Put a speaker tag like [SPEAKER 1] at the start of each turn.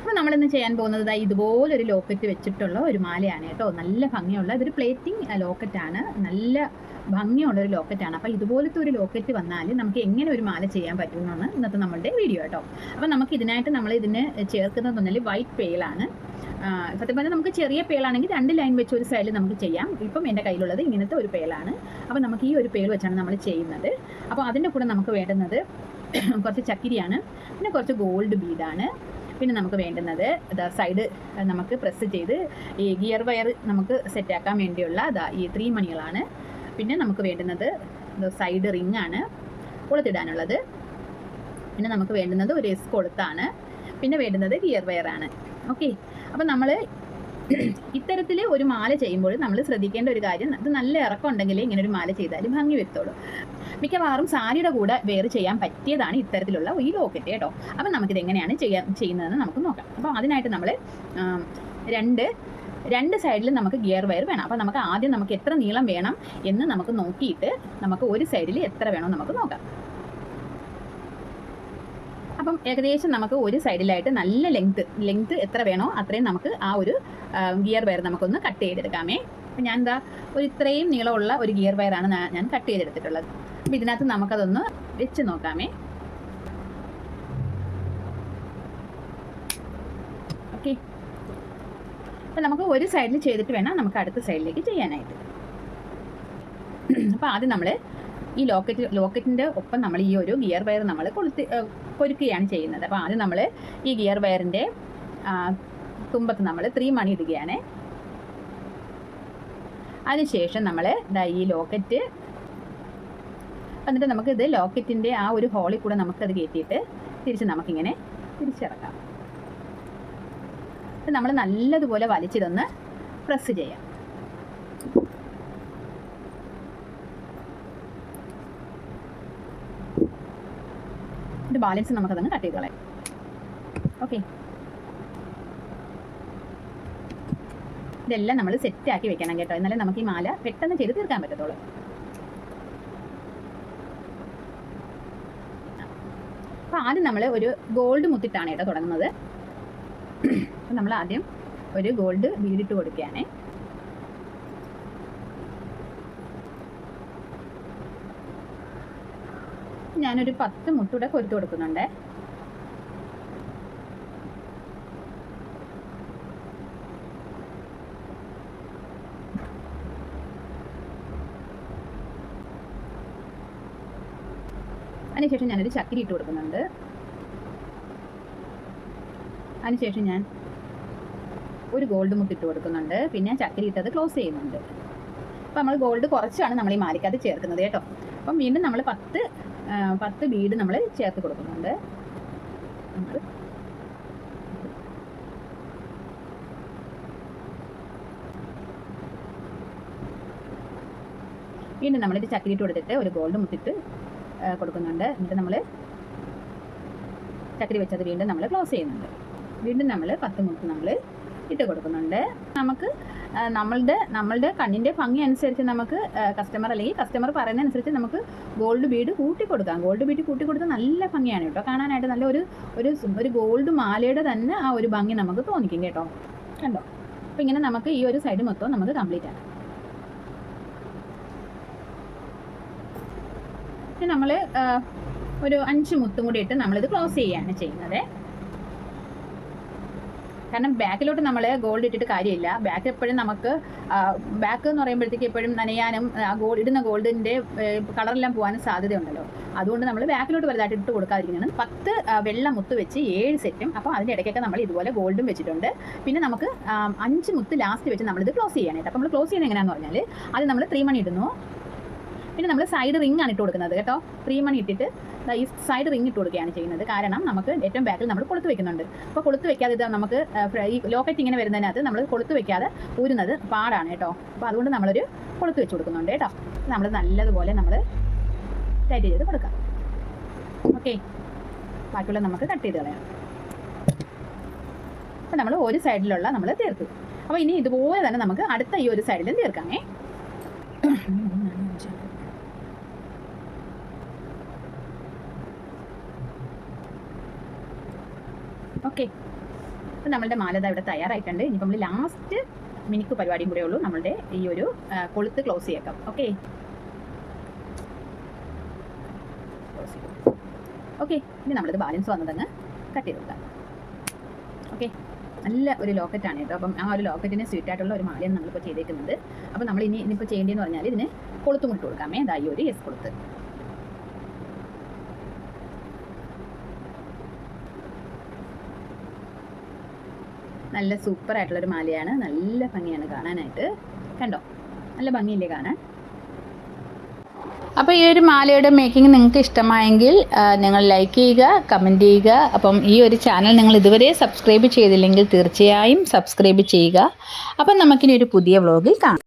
[SPEAKER 1] അപ്പോൾ നമ്മളിന്ന് ചെയ്യാൻ പോകുന്നത് ഇതുപോലൊരു ലോക്കറ്റ് വെച്ചിട്ടുള്ള ഒരു മാലയാണ് കേട്ടോ. നല്ല ഭംഗിയുള്ള ഇതൊരു പ്ലേറ്റിംഗ് ലോക്കറ്റാണ്. നല്ല ഭംഗിയുള്ളൊരു ലോക്കറ്റാണ്. അപ്പോൾ ഇതുപോലത്തെ ഒരു ലോക്കറ്റ് വന്നാൽ നമുക്ക് എങ്ങനെ ഒരു മാല ചെയ്യാൻ പറ്റുമെന്നാണ് ഇന്നത്തെ നമ്മളുടെ വീഡിയോ കേട്ടോ. അപ്പോൾ നമുക്ക് ഇതിനായിട്ട് നമ്മൾ ഇതിന് ചേർക്കുന്നത് പറഞ്ഞാൽ വൈറ്റ് പേളാണ്. സത്യം പറഞ്ഞാൽ നമുക്ക് ചെറിയ പേളാണെങ്കിൽ 2 ലൈൻ വെച്ച് ഒരു സൈഡിൽ നമുക്ക് ചെയ്യാം. ഇപ്പം എൻ്റെ കയ്യിലുള്ളത് ഇങ്ങനത്തെ ഒരു പേളാണ്. അപ്പോൾ നമുക്ക് ഈ ഒരു പേൾ വെച്ചാണ് നമ്മൾ ചെയ്യുന്നത്. അപ്പോൾ അതിൻ്റെ കൂടെ നമുക്ക് വേണ്ടുന്നത് കുറച്ച് ചക്കിരിയാണ്, പിന്നെ കുറച്ച് ഗോൾഡ് ബീഡാണ്, പിന്നെ നമുക്ക് വേണ്ടുന്നത് സൈഡ് നമുക്ക് പ്രസ് ചെയ്ത് ഈ ഗിയർ വയർ നമുക്ക് സെറ്റാക്കാൻ വേണ്ടിയുള്ള ഈ 3 മണികളാണ്. പിന്നെ നമുക്ക് വേണ്ടുന്നത് സൈഡ് റിംഗ് ആണ് കൊളുത്തിടാനുള്ളത്. പിന്നെ നമുക്ക് വേണ്ടുന്നത് ഒരു എസ് കൊളുത്താണ്. പിന്നെ വേണ്ടുന്നത് ഗിയർ വയറാണ്. ഓക്കെ, അപ്പം നമ്മൾ ഇത്തരത്തിൽ ഒരു മാല ചെയ്യുമ്പോൾ നമ്മൾ ശ്രദ്ധിക്കേണ്ട ഒരു കാര്യം, അത് നല്ല ഇറക്കം ഉണ്ടെങ്കിൽ ഇങ്ങനെ ഒരു മാല ചെയ്താൽ ഭംഗി വരുത്തുള്ളൂ. മിക്കവാറും സാരിയുടെ കൂടെ വെയർ ചെയ്യാൻ പറ്റിയതാണ് ഇത്തരത്തിലുള്ള ഈ ലോക്കറ്റ് കേട്ടോ. അപ്പം നമുക്കിത് എങ്ങനെയാണ് ചെയ്യുന്നതെന്ന് നമുക്ക് നോക്കാം. അപ്പോൾ അതിനായിട്ട് നമ്മൾ രണ്ട് സൈഡിലും നമുക്ക് ഗിയർ വയർ വേണം. അപ്പോൾ നമുക്ക് ആദ്യം നമുക്ക് എത്ര നീളം വേണം എന്ന് നമുക്ക് നോക്കിയിട്ട് നമുക്ക് ഒരു സൈഡിൽ എത്ര വേണോ നമുക്ക് നോക്കാം. അപ്പം ഏകദേശം നമുക്ക് ഒരു സൈഡിലായിട്ട് നല്ല ലെങ്ത് എത്ര വേണോ അത്രയും നമുക്ക് ആ ഒരു ഗിയർ വയർ നമുക്കൊന്ന് കട്ട് ചെയ്തെടുക്കാമേ. അപ്പം ഞാൻ ഒരു ഇത്രയും നീളമുള്ള ഒരു ഗിയർ വയറാണ് ഞാൻ കട്ട് ചെയ്തെടുത്തിട്ടുള്ളത്. അപ്പം ഇതിനകത്ത് നമുക്കതൊന്ന് വെച്ച് നോക്കാമേ. ഓക്കെ, അപ്പം നമുക്ക് ഒരു സൈഡിൽ ചെയ്തിട്ട് വേണം നമുക്ക് അടുത്ത സൈഡിലേക്ക് ചെയ്യാനായിട്ട്. അപ്പോൾ ആദ്യം നമ്മൾ ഈ ലോക്കറ്റിൻ്റെ ഒപ്പം നമ്മൾ ഈ ഒരു ഗിയർ വയർ നമ്മൾ കൊരുക്കുകയാണ് ചെയ്യുന്നത്. അപ്പോൾ ആദ്യം നമ്മൾ ഈ ഗിയർ വയറിൻ്റെ തുമ്പത്ത് നമ്മൾ 3 മണി ഇടുകയാണ്. അതിനുശേഷം നമ്മൾ ഈ ലോക്കറ്റ് എന്നിട്ട് നമുക്കിത് ലോക്കറ്റിൻ്റെ ആ ഒരു ഹോളിൽ കൂടെ നമുക്കത് കയറ്റിയിട്ട് തിരിച്ച് നമുക്കിങ്ങനെ തിരിച്ചിറക്കാം. നമ്മൾ നല്ലതുപോലെ വലിച്ചിതൊന്ന് പ്രസ് ചെയ്യാം. ബാലൻസ് നമുക്കതങ്ങ് കട്ട് ചെയ്ത് കളയാം. ഓക്കെ, ഇതെല്ലാം നമ്മൾ സെറ്റാക്കി വെക്കണം കേട്ടോ, എന്നാലേ നമുക്ക് ഈ മാല പെട്ടെന്ന് ചെയ്ത് തീർക്കാൻ പറ്റത്തുള്ളൂ. അപ്പോൾ ആദ്യം നമ്മൾ ഒരു ഗോൾഡ് മുത്തിട്ടാണ് കേട്ടോ തുടങ്ങുന്നത്. അപ്പോൾ നമ്മൾ ആദ്യം ഒരു ഗോൾഡ് ബീഡിട്ട് കൊടുക്കുകയാണ്. ഞാനൊരു 10 മുട്ടൂടെ കൊരുത്ത് കൊടുക്കുന്നുണ്ട്. അതിനുശേഷം ഞാനൊരു ചക്കിരി ഇട്ട് കൊടുക്കുന്നുണ്ട്. അതിനുശേഷം ഞാൻ ഒരു ഗോൾഡ് മുട്ടിട്ട് കൊടുക്കുന്നുണ്ട്. പിന്നെ ചക്കിരി ഇട്ടത് ക്ലോസ് ചെയ്യുന്നുണ്ട്. അപ്പം നമ്മൾ ഗോൾഡ് കുറച്ചാണ് നമ്മൾ ഈ മാലയ്ക്കകത്ത് ചേർക്കുന്നത് കേട്ടോ. അപ്പം വീണ്ടും നമ്മൾ 10 ബീഡ് നമ്മൾ ചേർത്ത് കൊടുക്കുന്നുണ്ട്. വീണ്ടും നമ്മളിത് ചക്കിരിട്ട് കൊടുത്തിട്ട് ഒരു ഗോൾഡ് മുത്തിട്ട് കൊടുക്കുന്നുണ്ട്. എന്നിട്ട് നമ്മൾ ചക്കിരി വെച്ചത് വീണ്ടും നമ്മൾ ക്ലോസ് ചെയ്യുന്നുണ്ട്. വീണ്ടും നമ്മൾ 10 മുത്ത് നമ്മൾ ഇട്ട് കൊടുക്കുന്നുണ്ട്. നമുക്ക് നമ്മളുടെ കണ്ണിൻ്റെ ഭംഗി അനുസരിച്ച് നമുക്ക് കസ്റ്റമർ പറയുന്നതനുസരിച്ച് നമുക്ക് ഗോൾഡ് ബീഡ് കൂട്ടി കൊടുക്കാം. ഗോൾഡ് ബീഡ് കൂട്ടി കൊടുത്താൽ നല്ല ഭംഗിയാണ് കേട്ടോ, കാണാനായിട്ട് നല്ല ഒരു ഗോൾഡ് മാലയുടെ തന്നെ ആ ഒരു ഭംഗി നമുക്ക് തോന്നിക്കും കേട്ടോ. കണ്ടോ? അപ്പോൾ ഇങ്ങനെ നമുക്ക് ഈ ഒരു സൈഡ് മൊത്തം നമുക്ക് കംപ്ലീറ്റ് ആണ്. നമ്മൾ ഒരു 5 മുത്തും കൂടി ഇട്ട് നമ്മളിത് ക്ലോസ് ചെയ്യുകയാണ് ചെയ്യുന്നത്. കാരണം ബാക്കിലോട്ട് നമ്മൾ ഗോൾഡ് ഇട്ടിട്ട് കാര്യമില്ല. ബാക്ക് എപ്പോഴും നമുക്ക് ബാക്ക് എന്ന് പറയുമ്പോഴത്തേക്ക് എപ്പോഴും നനയാനും ഇടുന്ന ഗോൾഡിൻ്റെ കളറെല്ലാം പോകാനും സാധ്യതയുണ്ടല്ലോ. അതുകൊണ്ട് നമ്മൾ ബാക്കിലോട്ട് വലുതായിട്ട് ഇട്ട് കൊടുക്കാതിരിക്കുന്നതാണ്. 10 വെള്ള മുത്ത് വെച്ച് 7 സെറ്റും. അപ്പോൾ അതിൻ്റെ ഇടയ്ക്കൊക്കെ നമ്മൾ ഇതുപോലെ ഗോൾഡും വെച്ചിട്ടുണ്ട്. പിന്നെ നമുക്ക് 5 മുത്ത് ലാസ്റ്റ് വെച്ച് നമ്മളിത് ക്ലോസ് ചെയ്യാനായിട്ട്. അപ്പോൾ നമ്മൾ ക്ലോസ് ചെയ്യുന്നത് എങ്ങനെയാണെന്ന് പറഞ്ഞാൽ ആദ്യം നമ്മൾ 3 മണി ഇടുന്നു. പിന്നെ നമ്മൾ സൈഡ് റിംഗ് ആണ് ഇട്ട് കൊടുക്കുന്നത് കേട്ടോ. 3 മണി ഇട്ടിട്ട് ഈ സൈഡ് റിംഗ് ഇട്ട് കൊടുക്കുകയാണ് ചെയ്യുന്നത്. കാരണം നമുക്ക് ഏറ്റവും ബാക്കിൽ നമ്മൾ കൊളുത്ത് വെക്കുന്നുണ്ട്. അപ്പോൾ കൊളുത്ത് വെക്കാതെ ഇത് നമുക്ക് ഈ ലോക്കറ്റ് ഇങ്ങനെ വരുന്നതിനകത്ത് നമ്മൾ കൊളുത്ത് വെക്കാതെ ഊരുന്നത് പാടാണ് കേട്ടോ. അപ്പോൾ അതുകൊണ്ട് നമ്മളൊരു കൊളുത്ത് വെച്ച് കൊടുക്കുന്നുണ്ട് കേട്ടോ. നമ്മൾ നല്ലതുപോലെ നമ്മൾ ടൈറ്റ് ചെയ്ത് കൊടുക്കാം. ഓക്കെ, ബാക്കിയുള്ള നമുക്ക് കട്ട് ചെയ്ത് കളയാം. അപ്പോൾ നമ്മൾ ഒരു സൈഡിലുള്ള നമ്മൾ തീർത്തു. അപ്പോൾ ഇനി ഇതുപോലെ തന്നെ നമുക്ക് അടുത്ത ഈ ഒരു സൈഡിലും തീർക്കാമേ. ഓക്കെ, അപ്പോൾ നമ്മളുടെ മാല ഇവിടെ തയ്യാറായിട്ടുണ്ട്. ഇനിയിപ്പോൾ നമ്മൾ ലാസ്റ്റ് മിനിക്ക് പരിപാടിയും കൂടെ ഉള്ളൂ നമ്മളുടെ ഈ ഒരു കൊളുത്ത് ക്ലോസ് ചെയ്യേക്കാം. ഓക്കെ ഓക്കെ, ഇനി നമ്മളിത് ബാലൻസ് വന്നതങ്ങ് കട്ട് ചെയ്ത് കൊടുക്കാം. ഓക്കെ, നല്ല ഒരു ലോക്കറ്റാണ് കേട്ടോ. അപ്പം ആ ഒരു ലോക്കറ്റിന് സ്വീറ്റായിട്ടുള്ള ഒരു മാലയാണ് നമ്മളിപ്പോൾ ചെയ്തേക്കുന്നത്. അപ്പോൾ നമ്മൾ ഇനിയിപ്പോൾ ചെയ്യേണ്ടതെന്ന് പറഞ്ഞാൽ ഇതിന് കൊളുത്തും ഇട്ട് കൊടുക്കാമേ. അതായി ഒരു എസ് കൊളുത്ത്. നല്ല സൂപ്പർ ആയിട്ടുള്ളൊരു മാലയാണ്. നല്ല ഭംഗിയാണ് കാണാനായിട്ട്. കണ്ടോ, നല്ല ഭംഗിയില്ലേ കാണാൻ. അപ്പോൾ ഈ ഒരു മാലയുടെ മേക്കിംഗ് നിങ്ങൾക്ക് ഇഷ്ടമായെങ്കിൽ നിങ്ങൾ ലൈക്ക് ചെയ്യുക, കമൻറ്റ് ചെയ്യുക. അപ്പം ഈ ഒരു ചാനൽ നിങ്ങൾ ഇതുവരെ സബ്സ്ക്രൈബ് ചെയ്തില്ലെങ്കിൽ തീർച്ചയായും സബ്സ്ക്രൈബ് ചെയ്യുക. അപ്പം നമുക്കിനി ഒരു പുതിയ വ്ളോഗിൽ കാണാം.